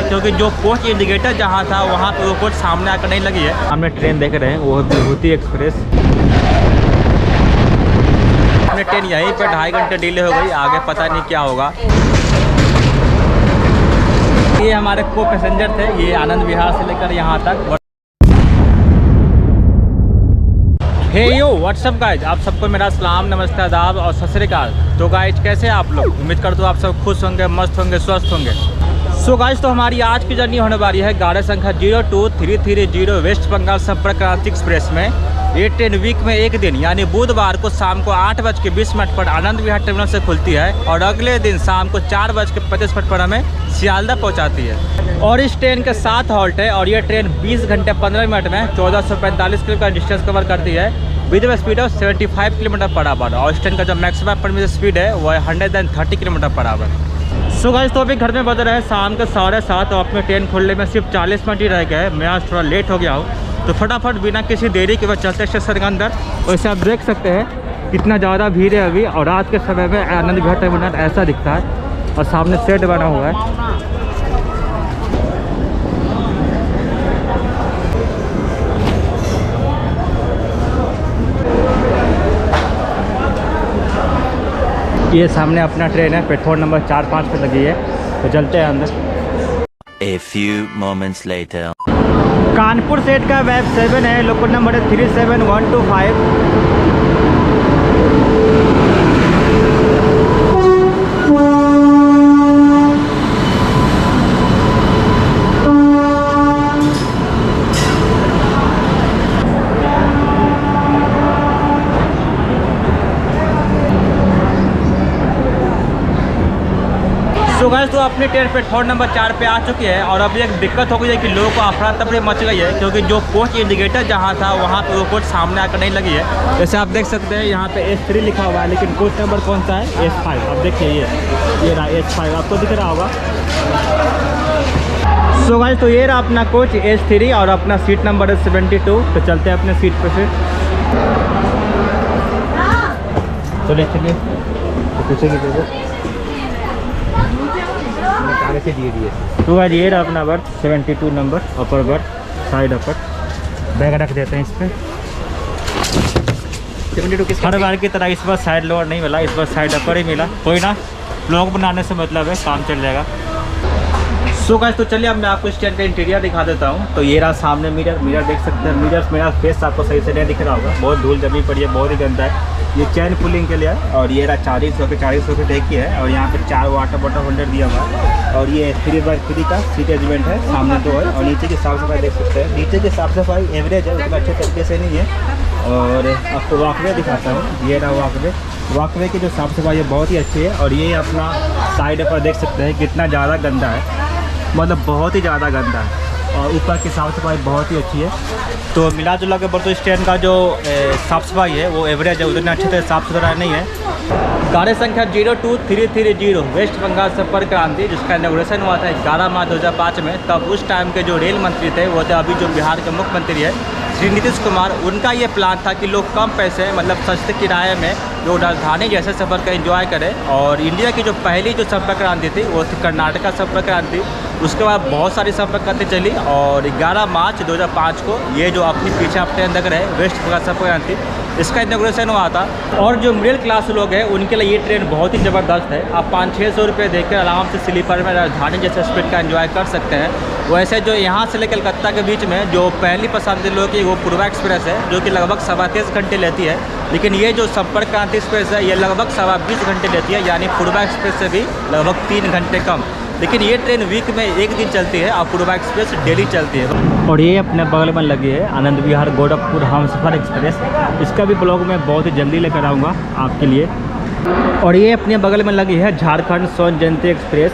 क्योंकि जो coach indicator जहाँ था वहाँ पे वो कोच सामने आकर नहीं लगी है। हमने ट्रेन देख रहे हैं वो विभूति एक्सप्रेस। हमने ट्रेन यहीं पे 2.5 घंटे डिले हो गई, आगे पता नहीं क्या होगा। ये हमारे को पैसेंजर थे, ये आनंद विहार से लेकर यहाँ तक। हे यो व्हाट्सअप गाइज, आप सबको मेरा सलाम, नमस्ते, आदाब और सत श्री अकाल। तो गाइज कैसे हैं आप लोग? उम्मीद करता हूँ आप सब खुश होंगे, मस्त होंगे, स्वस्थ होंगे। सो गाइज, तो हमारी आज की जर्नी होने वाली है गाड़ी संख्या 02330 वेस्ट बंगाल संपर्क क्रांति एक्सप्रेस में। ये ट्रेन वीक में एक दिन यानी बुधवार को शाम को 8:20 पर आनंद विहार टर्मिनल से खुलती है और अगले दिन शाम को 4:35 पर हमें सियालदा पहुंचाती है। और इस ट्रेन के 7 हॉल्ट है और ये ट्रेन 20 घंटे 15 मिनट में 1445 किलोमीटर डिस्टेंस कवर करती है with speed of 75 kilometre per hour. और इस ट्रेन का जो मैक्सिमम परमिशन स्पीड है वो है 130 kilometre per hour. So guys, तो अभी घर में बज रहे हैं शाम के 7:30 और अपने ट्रेन खुलने में सिर्फ 40 मिनट ही रह गए। मैं आज थोड़ा लेट हो गया हूँ, तो फटाफट बिना किसी देरी के बाद चलते स्टेशन के अंदर। वैसे आप देख सकते हैं कितना ज़्यादा भीड़ है अभी, और रात के समय में आनंद विहार टर्मिनल ऐसा दिखता है और सामने शेड बना हुआ है। ये सामने अपना ट्रेन है, प्लेटफॉर्म नंबर 4-5 पे लगी है, तो चलते हैं अंदर। A few moments later. Kanpur set का वेब 7 है, लोकल नंबर है 37125। तो गाइस, तो अपनी ट्रेन प्लेटफॉर्म नंबर 4 पे आ चुकी है और अभी एक दिक्कत हो गई है कि लोगों को अफरा तफरी मच गई है, क्योंकि जो कोच इंडिकेटर जहाँ था वहाँ पे वो कोच सामने आकर नहीं लगी है। जैसे आप देख सकते हैं यहाँ पे S3 लिखा हुआ है, लेकिन कोच नंबर कौन सा है? S5। आप देखिए ये रहा S5, आपको दिख रहा होगा। सो गाइस, तो ये रहा अपना कोच S3 और अपना सीट नंबर है 72। तो चलते हैं अपने सीट पे फिर। चलिए पीछे की से दिए। तो आज ये रहा अपना birth 72 number, upper berth, side upper. Bag रख देते हैं इस पर। 72 हर बार की तरह इस बार साइड लोअर नहीं मिला, इस बार साइड अपर ही मिला। कोई ना, ब्लॉग बनाने से मतलब है, काम चल जाएगा। सो गाइस, तो चलिए अब मैं आपको इस ट्रेन का इंटीरियर दिखा देता हूँ। तो ये रहा सामने मिरर देख सकते हैं। मिरर मेरा फेस आपको सही से नहीं दिख रहा होगा, बहुत धूल जमी पड़ी है, बहुत ही गंदा है। ये चैन पुलिंग के लिए है और ये रहा 40 सॉकेट एक ही है, और यहाँ पे 4 वाटर बॉटल होल्डर दिया हुआ है। और ये 3x3 का सीट अरेंजमेंट है, सामने 2 है। और नीचे की साफ सफाई देख सकते हैं, नीचे की साफ सफाई एवरेज है, उतना अच्छे तरीके से नहीं है। और आपको वॉकवे दिखाता हूँ, ये रहा वॉकवे की जो साफ सफाई है बहुत ही अच्छी है। और ये अपना साइड पर देख सकते हैं कितना ज़्यादा गंदा है, मतलब बहुत ही ज़्यादा गंदा है। और ऊपर की साफ़ सफाई बहुत ही अच्छी है। तो मिला जुला के बोल तो इस ट्रेन का जो साफ़ सफाई है वो एवरेज है, उतना अच्छे से साफ़ सुथरा नहीं है। गाड़ी संख्या 02330 वेस्ट बंगाल संपर्क क्रांति, जिसका इनॉग्रेशन हुआ था 11 मार्च 2005 में। तब उस टाइम के जो रेल मंत्री थे वो थे अभी जो बिहार के मुख्यमंत्री है श्री नीतीश कुमार। उनका ये प्लान था कि लोग कम पैसे मतलब सस्ते किराए में जो राजधानी जैसे सफ़र का एंजॉय करें। और इंडिया की जो पहली जो संपर्क क्रांति थी वो थी कर्नाटका संपर्क क्रांति। उसके बाद बहुत सारी संपर्क क्रांति चली और 11 मार्च 2005 को ये जो अपनी पीछे आप ट्रेन देख रहे हैं वेस्ट बंगाल संपर्क क्रांति, इसका इनॉग्रेशन हुआ था। और जो मिडिल क्लास लोग हैं उनके लिए ये ट्रेन बहुत ही ज़बरदस्त है। आप 500-600 रुपये देकर आराम से स्लीपर में राजधानी जैसे स्पीड का एंजॉय कर सकते हैं। वैसे जो यहाँ से लेकर कलकत्ता के बीच में जो पहली पसंदीदा लोगों की वो पूर्वा एक्सप्रेस है, जो कि लगभग 23.25 घंटे लेती है। लेकिन ये जो संपर्क क्रांति एक्सप्रेस है ये लगभग 20.25 घंटे लेती है, यानी पूर्वा एक्सप्रेस से भी लगभग 3 घंटे कम। लेकिन ये ट्रेन वीक में एक दिन चलती है और पूर्वा एक्सप्रेस डेली चलती है। और ये अपने बगल में लगी है आनंद विहार गोरखपुर हमसफ़र एक्सप्रेस, इसका भी ब्लॉग मैं बहुत ही जल्दी लेकर आऊँगा आपके लिए। और ये अपने बगल में लगी है झारखंड स्वर्ण जयंती एक्सप्रेस।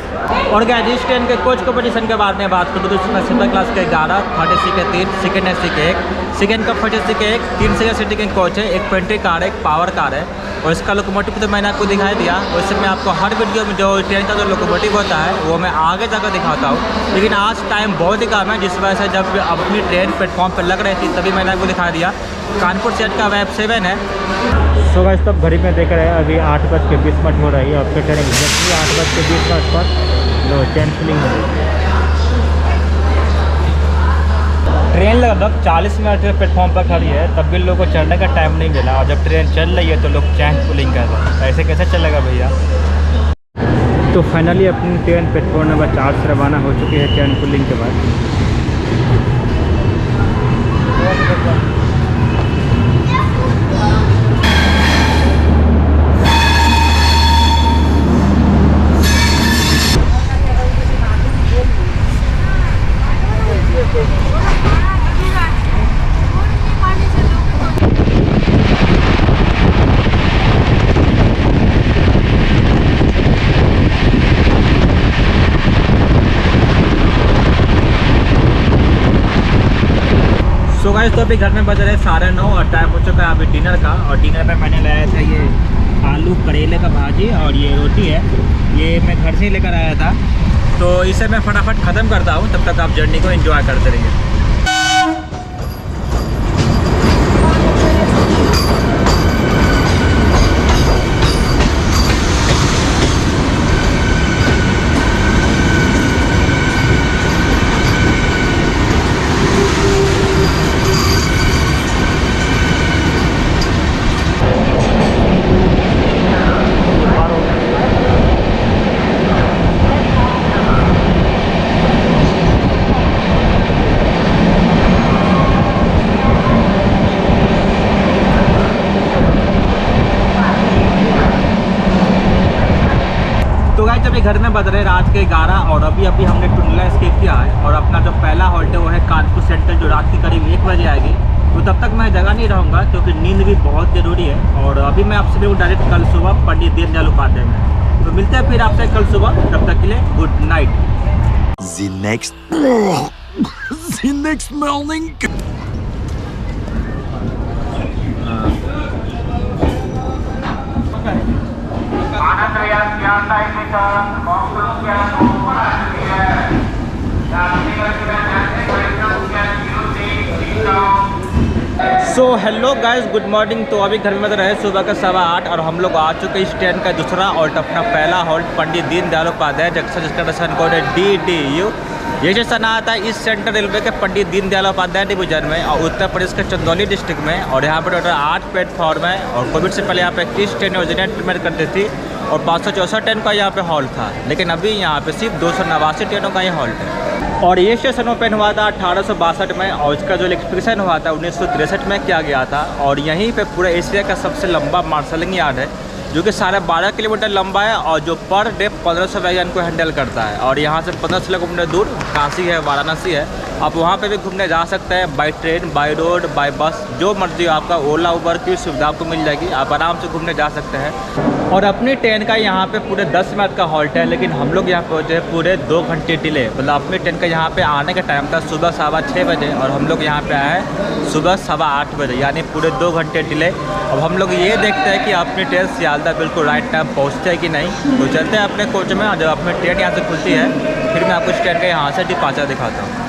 और गाइस, इस ट्रेन के कोच कंपटीशन के बारे में बात करूँ तो इसमें स्लीपर क्लास के 11, थर्ड एसी के 3, सेकेंड एसी के 1, सेकेंड का फर्स्ट एसी के 1, 3 सेकेंड सीटिंग के कोच है, एक पेंट्री कार है, एक पावर कार है। और इसका लोकोमोटिव तो मैंने आपको दिखाई दिया, वैसे मैं आपको हर वीडियो में जो ट्रेन का जो लोकोमोटिव होता है वो मैं आगे जाकर दिखाता हूँ। लेकिन आज टाइम बहुत ही कम है, जिस वजह से जब अपनी ट्रेन प्लेटफॉर्म पर लग रही थी तभी मैंने आपको दिखा दिया। कानपुर सेट का वेब 7 है। सो गाइस, तब घड़ी में देख रहे हैं अभी 8:20 हो रही है और फिर ट्रेन एग्जैक्टली 8:20 पर जो ट्रेन फिलिंग है। लगभग 40 मिनट से प्लेटफॉर्म पर खड़ी है, तब भी लोगों को चढ़ने का टाइम नहीं मिला। और जब ट्रेन चल रही है तो लोग चैन पुलिंग कर रहे हैं। ऐसे कैसे चलेगा भैया। तो फाइनली अपनी ट्रेन प्लेटफॉर्म नंबर 4 से रवाना हो चुकी है चैन पुलिंग के बाद। सो गाइस, तो अभी घर में बज रहे 9:30 और टाइम हो चुका है अभी डिनर का। और डिनर में मैंने लाया था ये आलू करेले का भाजी और ये रोटी है, ये मैं घर से ही लेकर आया था। तो इसे मैं फटाफट ख़त्म करता हूँ, तब तक आप जर्नी को एंजॉय करते रहिए। घर में बज रहे रात के 11 और अभी हमने टुंडला स्किप किया है। और अपना जो पहला हॉल्ट है वो है कानपुर सेंट्रल, जो रात की करीब 1 बजे आएगी। तो तब तक मैं जगह नहीं रहूँगा क्योंकि नींद भी बहुत ज़रूरी है। और अभी मैं आपसे मिलूँ डायरेक्ट कल सुबह पंडित दीनदयाल उपाध्याय में। तो मिलते हैं फिर आपसे कल सुबह, तब तक के लिए good night. The next morning. So hello guys, good morning. तो अभी घर में तो रहे सुबह का 8:15 और हम लोग आ चुके हैं इस ट्रेन का दूसरा हॉल्ट, अपना पहला हॉल्ट पंडित दीनदयाल उपाध्याय जंक्शन, जिसका स्टेशन कोड है DDU। ये स्टेशन आता है इस सेंट्रल रेलवे के पंडित दीनदयाल उपाध्याय डिवीजन में और उत्तर प्रदेश के चंदौली डिस्ट्रिक्ट में। और यहाँ पर टोटल 8 प्लेटफॉर्म है। और कोविड से पहले यहाँ पे 21 ट्रेन योजना इम्प्लीमेंट करती थी और 564 ट्रेन का यहाँ पे हॉल्ट था। लेकिन अभी यहाँ पे सिर्फ 289 ट्रेनों का ही हॉल्ट है। और ये स्टेशन ओपन हुआ था 1862 में और इसका जो इलेक्ट्रिफिकेशन हुआ था 1963 में किया गया था। और यहीं पे पूरे एशिया का सबसे लंबा मार्शलिंग यार्ड है, जो कि 12.5 किलोमीटर लंबा है और जो पर डे 1500 वैगन को हैंडल करता है। और यहाँ से 1500 किलोमीटर दूर काशी है, वाराणसी है। आप वहाँ पे भी घूमने जा सकते हैं by train, by road, by bus, जो मर्जी आपका। ओला उबर की सुविधा आपको मिल जाएगी, आप आराम से घूमने जा सकते हैं। और अपनी ट्रेन का यहाँ पे पूरे 10 मिनट का हॉल्ट है, लेकिन हम लोग यहाँ पहुँचे हैं पूरे 2 घंटे डिले। मतलब अपनी ट्रेन का यहाँ पे आने का टाइम था सुबह 6:15 बजे और हम लोग यहाँ पे आए सुबह 8:15 बजे, यानी पूरे 2 घंटे डिले। अब हम लोग ये देखते हैं कि अपनी ट्रेन सियालदा बिल्कुल राइट टाइम पहुँचते है कि नहीं। तो चलते हैं अपने कोच में और जब अपनी ट्रेन यहाँ से खुलती है फिर मैं आपको इस ट्रेन का यहाँ से डिपार्चर दिखाता हूँ।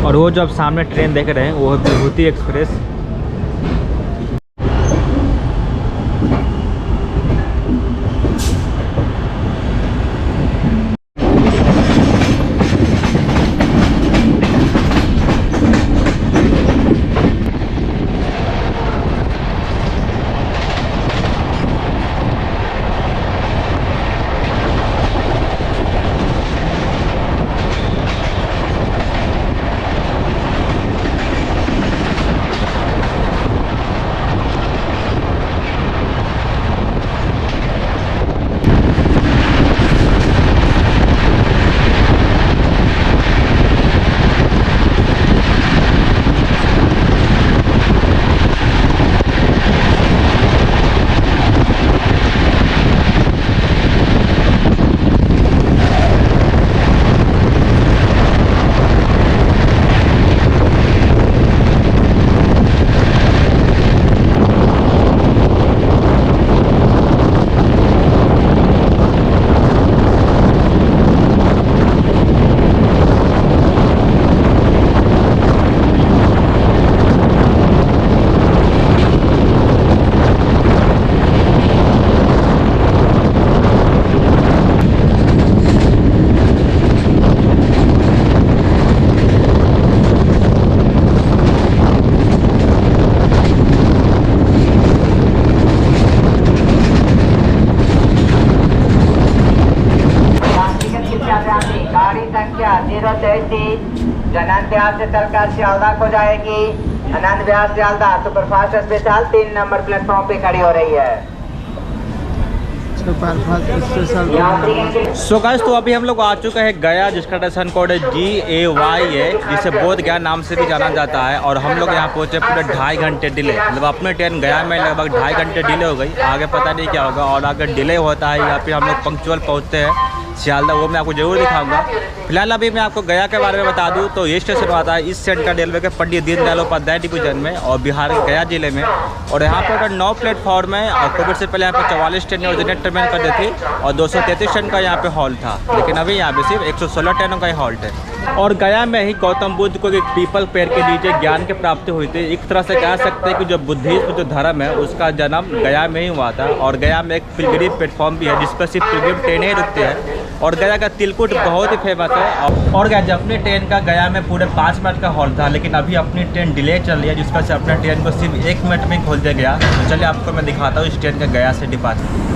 और वो जो आप सामने ट्रेन देख रहे हैं वो है विभूति एक्सप्रेस। बिहार से चलकर सियालदह को जाएगी। Anand Vihar Sealdah superfast special 3 number platform पे खड़ी हो रही है। सो गाइस, तो अभी हम लोग आ चुके हैं गया, जिसका स्टेशन कोड है GAY है, जिसे बोध गया नाम से भी जाना जाता है। और हम लोग यहाँ पहुँचे पूरे 2.5 घंटे डिले, मतलब अपने ट्रेन गया में लगभग 2.5 घंटे डिले हो गई। आगे पता नहीं क्या होगा, और अगर डिले होता है या फिर हम लोग पंक्चुअल पहुँचते हैं सियालदह, वो मैं आपको जरूर दिखाऊंगा। फिलहाल अभी मैं आपको गया के बारे में बता दूं तो ये स्टेशन आता है इस सेंट्रल रेलवे के पंडित दीनदयाल उपाध्याय डिवीजन में और बिहार के गया जिले में। और यहाँ पर 9 प्लेटफॉर्म है और कोविड से पहले यहाँ पर 44 ट्रेन ऑरिजिनेट टर्मिनेट कर दी थी और 233 ट्रेन का यहाँ पे हॉल्ट था, लेकिन अभी यहाँ पे सिर्फ 116 ट्रेनों का ही हॉल्ट है। और गया में ही गौतम बुद्ध को एक पीपल पेड़ के नीचे ज्ञान की प्राप्ति हुई थी। एक तरह से कह सकते हैं कि जो बुद्धिज्म जो धर्म है उसका जन्म गया में ही हुआ था। और गया में एक पिलग्रिम प्लेटफॉर्म भी है जिस पर सिर्फ पिलग्रिम ट्रेनें ही रुकती है। और गया का तिलकुट बहुत ही फेमस है। और गया अपनी ट्रेन का गया में पूरे 5 मिनट का हॉल्ट था, लेकिन अभी अपनी ट्रेन डिले चल रही है, जिसका से अपने ट्रेन को सिर्फ 1 मिनट में खोल दिया गया। तो चलिए आपको मैं दिखाता हूँ इस ट्रेन का गया से डिपार्चर।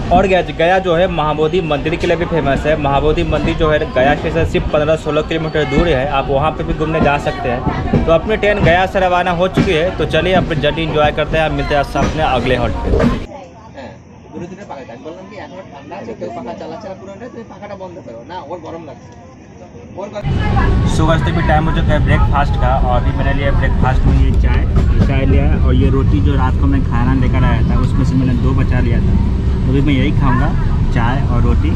और गया जो है महाबोधि मंदिर के लिए भी फेमस है। महाबोधि मंदिर जो है गया स्टेशन से सिर्फ 15-16 किलोमीटर दूर है, आप वहाँ पे भी घूमने जा सकते हैं। तो अपनी ट्रेन गया से रवाना हो चुकी है, तो चलिए अपनी जर्नी एंजॉय करते हैं। मिलते हैं आपसे अपने अगले हॉल्ट पे। सो गाइस, तो भी टाइम हो चुका है ब्रेकफास्ट का, और अभी मैंने लिया ब्रेकफास्ट में ये चाय लिया है और ये रोटी जो रात को मैं खाना लेकर आया था उसमें से मैंने 2 बचा लिया था। अभी मैं यही खाऊंगा, चाय और रोटी।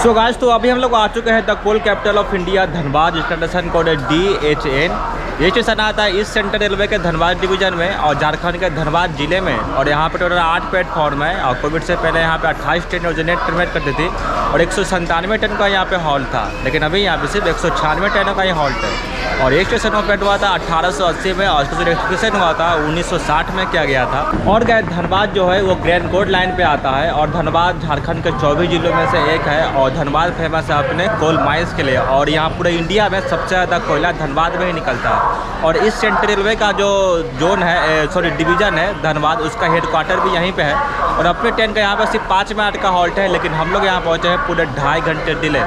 सो गाइस, तो अभी हम लोग आ चुके हैं the coal capital of India Dhanbad, जिसका स्टेशन कोड है DHN। ये स्टेशन आता है इस सेंट्रल रेलवे के धनबाद डिवीजन में और झारखंड के धनबाद जिले में। और यहाँ पे टोटल 8 प्लेटफॉर्म है और कोविड से पहले यहाँ पे 28 ट्रेन ऑरिजिनेट टर्मिनेट करती थी और 197 ट्रेन का यहाँ पे हॉल्ट था, लेकिन अभी यहाँ पे सिर्फ 196 ट्रेनों का ही हॉल्ट है। और एक स्टेशन ओपन हुआ था 1880 में और इसका जो रजिस्ट्रेशन हुआ था 1960 में किया गया था। और गए धनबाद जो है वो ग्रैंड कोड लाइन पे आता है और धनबाद झारखंड के 24 जिलों में से एक है। और धनबाद फेमस है अपने कोल माइंस के लिए और यहाँ पूरे इंडिया में सबसे ज़्यादा कोयला धनबाद में ही निकलता है। और इस सेंट्रल रेलवे का जो जोन है डिवीज़न है धनबाद, उसका हेडक्वार्टर भी यहीं पे है। और अपने ट्रेन का यहाँ पर सिर्फ 5 मिनट का हॉल्ट है, लेकिन हम लोग यहाँ पहुँचे हैं पूरे 2.5 घंटे डिले।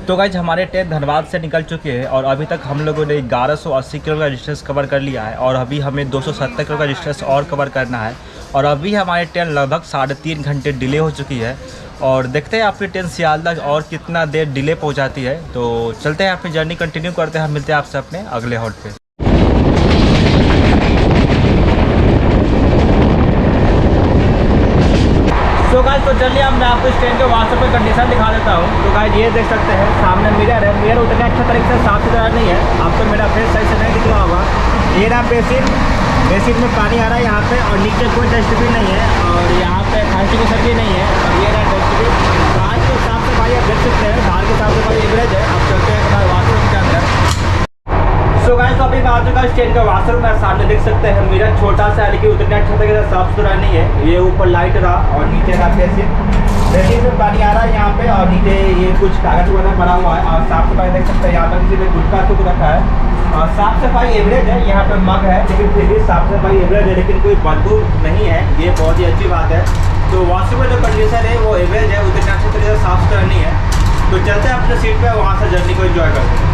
तो गाइज हमारे ट्रेन धनबाद से निकल चुके हैं और अभी तक हम लोगों ने 1180 किलो का डिस्टेंस कवर कर लिया है और अभी हमें 270 किलो का डिस्टेंस और कवर करना है। और अभी हमारी ट्रेन लगभग 3.5 घंटे डिले हो चुकी है और देखते हैं आपकी ट्रेन सियालदह और कितना देर डिले पहुंचाती है। तो चलते हैं अपनी जर्नी कंटिन्यू करते हैं, हम मिलते हैं आपसे अपने अगले हॉल्ट पे। तो गाइस, तो चलिए अब मैं आपको इस ट्रेन के व्हाट्सएप पे कंडीशन दिखा देता हूँ। तो गाइस ये देख सकते हैं सामने मिरर है, मिरर उतने अच्छे तरीके से साफ सुथरा नहीं है, आपको मेरा फेस सही से नहीं दिख रहा होगा। ये रहा बेसिन, बेसिन में पानी आ रहा है यहाँ पे, और नीचे कोई डस्टबिन नहीं है, और यहाँ पे खांसी की सब्जी नहीं है, और ये रहा डस्टबिन। बाहर के साफ सफाई आप देख सकते हैं, बाहर की साफ सफाई एवरेज है। अब चलते हैं हमारे वाशरूम के अंदर। सो गाइस, तो अभी मैं आ चुका हूँ स्टैंड का वाशरूम। मेरे सामने देख सकते हैं मिरर छोटा सा है, लेकिन उतने अच्छा तरीके से साफ सुथरा नहीं है। ये ऊपर लाइट रहा और नीचे रहा बेसिन में पानी आ रहा है यहाँ पे, और नीचे ये कुछ कागज वगैरह पड़ा हुआ है, और साफ सफाई देख सकते हैं। यहाँ पर किसी ने गुटखा थूक रखा है, और साफ सफाई एवरेज है। यहाँ पे मग है, लेकिन फिर भी साफ सफाई एवरेज है, लेकिन कोई बदबू नहीं है, ये बहुत ही अच्छी बात है। तो वॉशरूम में जो कंडीशन है वो एवरेज है, उतने अच्छे तरीके से साफ सुथरा नहीं है। तो चलते हैं अपने सीट पे, वहाँ से जर्नी को एंजॉय करते हैं।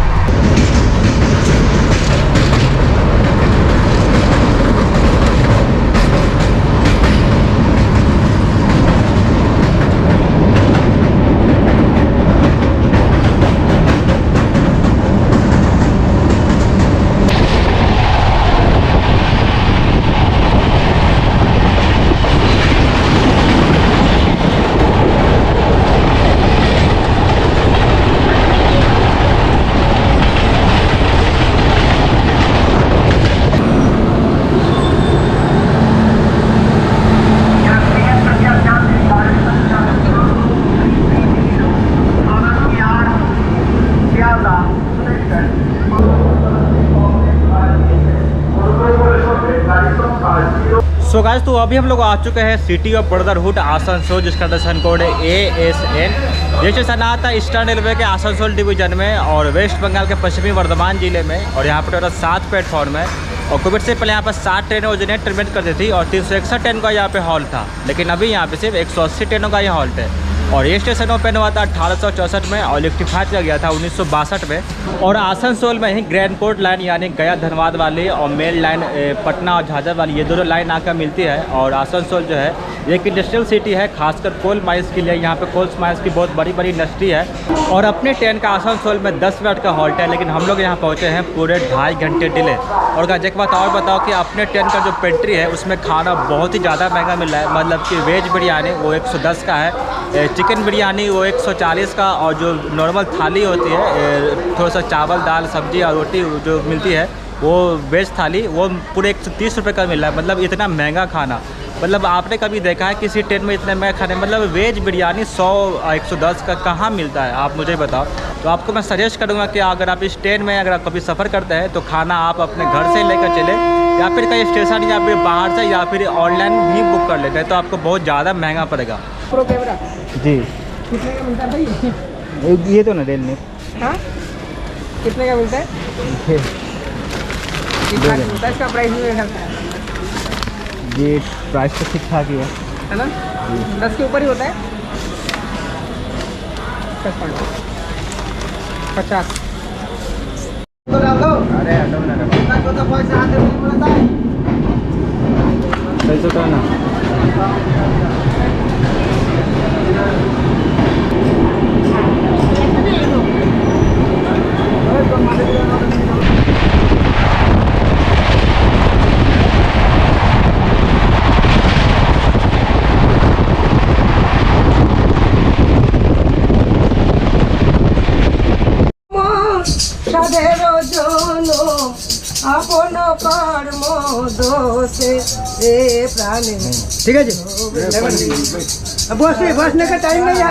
सो गाइस, तो अभी हम लोग आ चुके हैं सिटी ऑफ ब्रदरहुड आसनसोल, जिसका स्टेशन कोड है ASN। ये स्टेशन आता है ईस्टर्न रेलवे के आसनसोल डिवीजन में और वेस्ट बंगाल के पश्चिमी वर्धमान जिले में। और यहाँ पर टोटल 7 प्लेटफॉर्म है, और कोविड से पहले यहाँ पर 7 ट्रेनें ओरिजिनेट ट्रीटमेंट करती थी, और 361 ट्रेन का यहाँ पे हॉल्ट था। लेकिन अभी यहाँ पे सिर्फ 180 ट्रेनों का ये हॉल्ट है। और ये स्टेशन ओपन हुआ था 1864 में, और इलेक्ट्रीफाइड किया गया था 1962 में। और आसनसोल में ही ग्रैंड कोर्ट लाइन यानी गया धनबाद वाली, और मेल लाइन पटना और झाझा वाली, ये दोनों लाइन आकर मिलती है। और आसनसोल जो है एक इंडस्ट्रियल सिटी है, खासकर कोल माइंस के लिए। यहाँ पे कोल माइंस की बहुत बड़ी बड़ी इंडस्ट्री है। और अपने ट्रेन का आसनसोल में 10 मिनट का हॉल्ट है, लेकिन हम लोग यहाँ पहुँचे हैं पूरे 2.5 घंटे डिले। और गाइस एक बात और बताओ कि अपने ट्रेन का जो पेंट्री है उसमें खाना बहुत ही ज़्यादा महंगा मिल रहा है। मतलब कि वेज बिरयानी वो 110 का है, चिकन बिरयानी वो 140 का, और जो नॉर्मल थाली होती है थोड़ा सा चावल दाल सब्जी और रोटी जो मिलती है वो वेज थाली, वो पूरे 130 रुपये का मिल रहा है। मतलब इतना महंगा खाना, मतलब आपने कभी देखा है किसी ट्रेन में इतने महंगे खाने? मतलब वेज बिरयानी 100-110 का कहाँ मिलता है, आप मुझे बताओ। तो आपको मैं सजेस्ट करूँगा कि अगर आप इस ट्रेन में अगर आप कभी सफ़र करते हैं तो खाना आप अपने घर से लेकर चले, या फिर कहीं स्टेशन या फिर बाहर से, या फिर ऑनलाइन भी बुक कर लेते हैं, तो आपको बहुत ज़्यादा महंगा पड़ेगा। प्रो कैमरा जी, कितने का मिलता है भाई? ये तो ना रेल में हाँ, कितने का मिलता है? ठीक-ठाक मिलता है, इसका प्राइस भी है ये प्राइस तो ठीक ठाक ही है ना? 10 के ऊपर ही होता है। 50 तो डाल दो। अरे हटो ना, छोटा पैसा हाथ में पड़ता है। कैसे तो ना সাধেরো জনো আপন কর্ম দোষে রে প্রাণে। ঠিক আছে, बसने का टाइम नहीं है।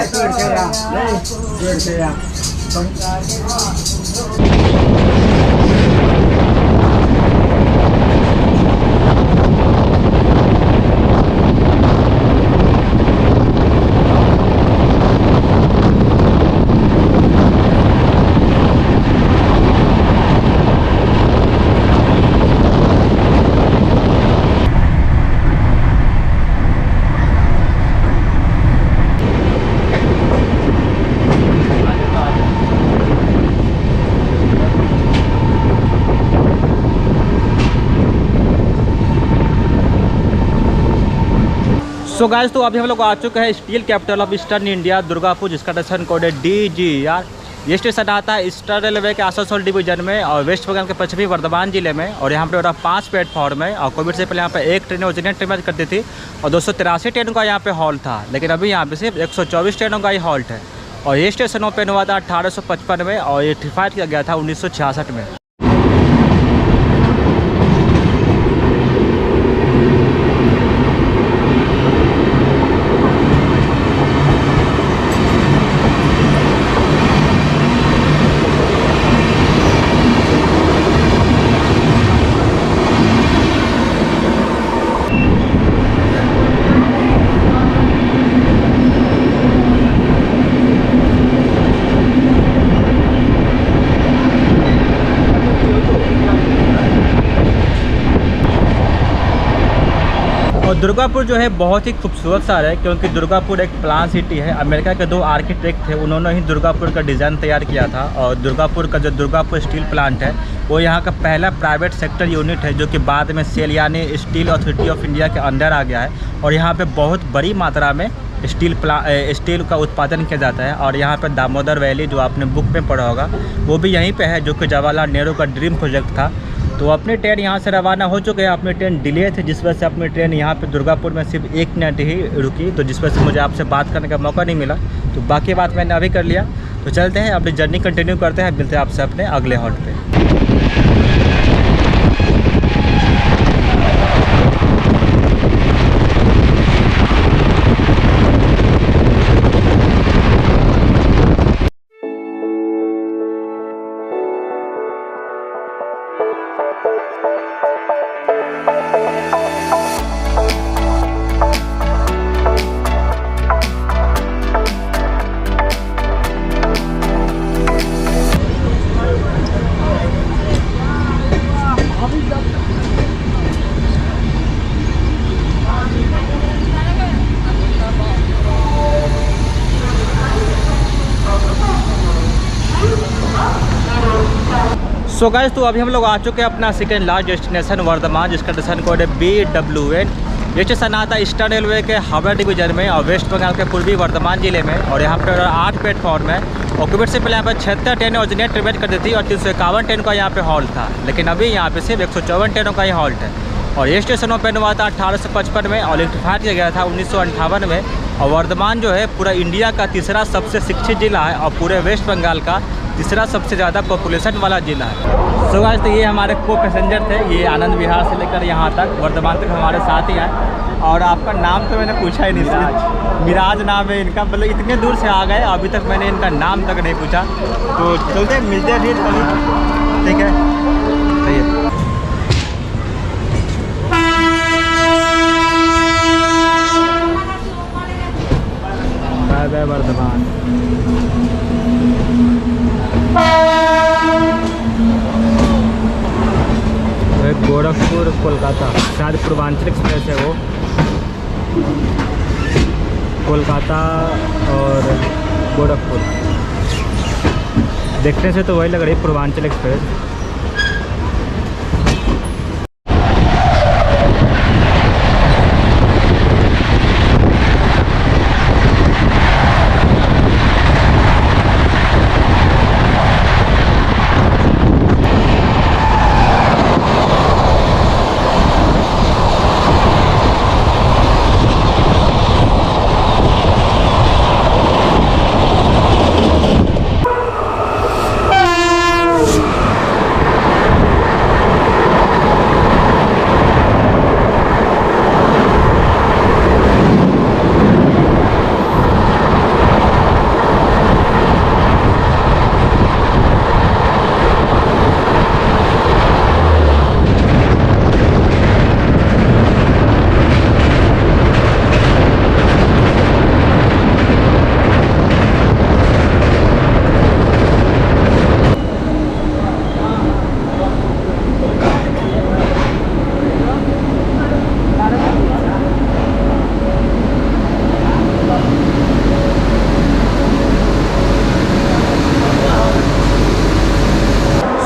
सो गाइस, तो अभी हम लोग आ चुके हैं steel capital of eastern India Durgapur, जिसका स्टेशन कोड है DGR। ये स्टेशन आता है ईस्टर्न रेलवे के आसनसोल डिवीजन में और वेस्ट बंगाल के पश्चिमी वर्धमान जिले में। और यहाँ पे 5 प्लेटफॉर्म है, और कोविड से पहले यहाँ पे 1 ट्रेन ओरिजिनेट ट्रीटमेंट करती थी, और 283 ट्रेनों का यहाँ पे हॉल्ट था। लेकिन अभी यहाँ पे सिर्फ 124 ट्रेनों का ही हॉल्ट है। और ये स्टेशन ओपन हुआ था 1855 में, और ये इलेक्ट्रीफाइड किया गया था 1966 में। और दुर्गापुर जो है बहुत ही खूबसूरत शहर है, क्योंकि दुर्गापुर एक प्लान सिटी है। अमेरिका के 2 आर्किटेक्ट थे, उन्होंने ही दुर्गापुर का डिज़ाइन तैयार किया था। और दुर्गापुर का जो दुर्गापुर स्टील प्लांट है वो यहाँ का पहला प्राइवेट सेक्टर यूनिट है, जो कि बाद में सेल यानी स्टील अथॉरिटी ऑफ इंडिया के अंडर आ गया है। और यहाँ पे बहुत बड़ी मात्रा में स्टील का उत्पादन किया जाता है। और यहाँ पे दामोदर वैली जो आपने बुक में पढ़ा होगा वो भी यहीं पे है, जो कि जवाहरलाल नेहरू का ड्रीम प्रोजेक्ट था। तो अपनी ट्रेन यहाँ से रवाना हो चुके हैं। अपनी ट्रेन डिले थी, जिस वजह से अपनी ट्रेन यहाँ पे दुर्गापुर में सिर्फ 1 मिनट ही रुकी, तो जिस वजह से मुझे आपसे बात करने का मौका नहीं मिला। तो बाकी बात मैंने अभी कर लिया। तो चलते हैं, अपनी जर्नी कंटिन्यू करते हैं। मिलते हैं आपसे अपने अगले हॉल्ट पे। सो गाइस, तो अभी हम लोग आ चुके हैं अपना सेकेंड लास्ट डेस्टिनेशन वर्धमान, जिसका स्टेशन कोड है BWN। ये स्टेशन आता है ईस्टर्न रेलवे के हावड़ा डिवीजन में और वेस्ट बंगाल के पूर्वी वर्धमान जिले में। और यहाँ पर 8 प्लेटफॉर्म है। और कोविड से पहले यहाँ पर 76 ट्रेनें ऑर्डिनेट ट्रेवल करती थी और 351 ट्रेन का यहाँ पे हॉल्ट था। लेकिन अभी यहाँ पे सिर्फ 154 ट्रेनों का ही हॉल्ट है। और ये स्टेशन ओपन हुआ था 1855 में और इलेक्ट्रीफाइड किया गया था 1958 में। और वर्धमान जो है पूरा इंडिया का तीसरा सबसे शिक्षित जिला है और पूरे वेस्ट बंगाल का तीसरा सबसे ज़्यादा पॉपुलेशन वाला जिला है। सो गाइस, तो ये हमारे को पैसेंजर थे, ये आनंद विहार से लेकर यहाँ तक वर्धमान तक हमारे साथ ही आए। और आपका नाम तो मैंने पूछा ही नहीं, मिराज नाम है इनका। मतलब इतने दूर से आ गए, अभी तक मैंने इनका नाम तक नहीं पूछा। तो चलते मिलते हैं फिर कभी, ठीक है? सही है। By by Vardhaman. गोरखपुर कोलकाता, शायद पूर्वांचल एक्सप्रेस है वो। कोलकाता और गोरखपुर देखने से तो वही लग रही है, पूर्वांचल एक्सप्रेस।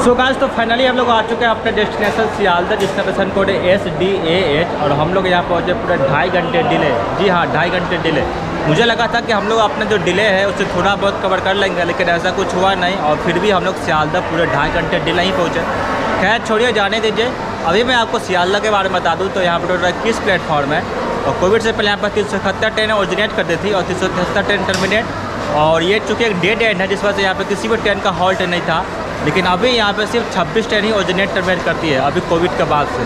सो गाइस, तो फाइनली हम लोग आ चुके हैं अपने डेस्टिनेशन सियालदह, जिसका स्टेशन कोड है SDAH। और हम लोग यहाँ पहुँचे पूरे 2.5 घंटे डिले। जी हाँ, 2.5 घंटे डिले। मुझे लगा था कि हम लोग अपना जो डिले है उससे थोड़ा बहुत कवर कर लेंगे, लेकिन ऐसा कुछ हुआ नहीं। और फिर भी हम लोग सियालदह पूरे 2.5 घंटे डिले ही पहुँचे। खैर छोड़िए, जाने दीजिए। अभी मैं आपको सियालदह के बारे में बता दूँ तो यहाँ पर टोटल 21 प्लेटफॉर्म है। और कोविड से पहले यहाँ पर 371 ट्रेनें ऑरिजिनेट करती थी और 373 ट्रेन टर्मिनेट। और ये चूँकि एक डेड एंड है, जिस वजह से यहाँ पर किसी भी ट्रेन का हॉल्ट नहीं था। लेकिन अभी यहाँ पे सिर्फ 26 ट्रेन ही ऑरिजिनेट टर्मिनेट करती है अभी कोविड के बाद से।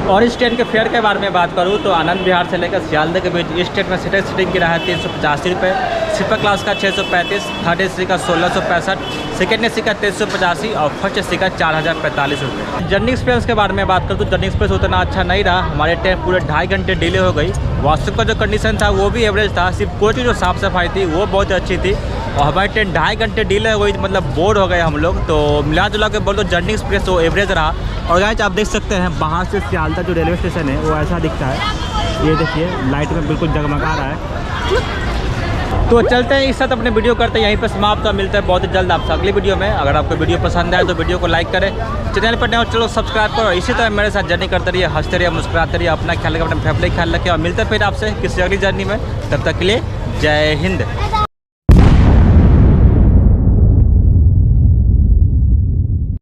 और इस ट्रेन के फेयर के बारे में बात करूँ तो आनंद विहार से लेकर सियालदह के बीच इस ट्रेन में सीटिंग की रहा है 385 रुपये, स्लीपर क्लास का 635, थर्ड AC का 1665, सेकेंड एसी का 2385 और फर्स्ट एसी का 4045 रुपये। जर्नी एक्सपीरियंस के बारे में बात करूँ तो जर्नी एक्सपीरियंस उतना अच्छा नहीं रहा। हमारे ट्रेन पूरे 2.5 घंटे डिले हो गई। वास्तव का जो कंडीशन था वो भी एवरेज था, सिर्फ कोच की जो साफ़ सफाई थी वो बहुत अच्छी थी। और हमारी ट्रेन 2.5 घंटे डिले हो गई, मतलब बोर हो गए हम लोग। तो मिला जुला के बोल तो जर्नी एक्सपीरियंस वो एवरेज रहा। और गाइस आप देख सकते हैं बाहर से सियालदा जो रेलवे स्टेशन है वो ऐसा दिखता है। ये देखिए लाइट में बिल्कुल जगमगा रहा है। तो चलते हैं इस साथ अपने वीडियो करते हैं यहीं पर समाप्त। मिलता है बहुत ही जल्द आपसे अगली वीडियो में। अगर आपको वीडियो पसंद आए तो वीडियो को लाइक करें, चैनल पर नए हो चलो सब्सक्राइब करो। इसी तरह मेरे साथ जर्नी करते रहिए, हंसते रहिए, मुस्कुराते रहिए, अपना ख्याल रखें, अपने फैमिली ख्याल रखें। और मिलते हैं फिर आपसे किसी अगली जर्नी में। तब तक के लिए जय हिंद।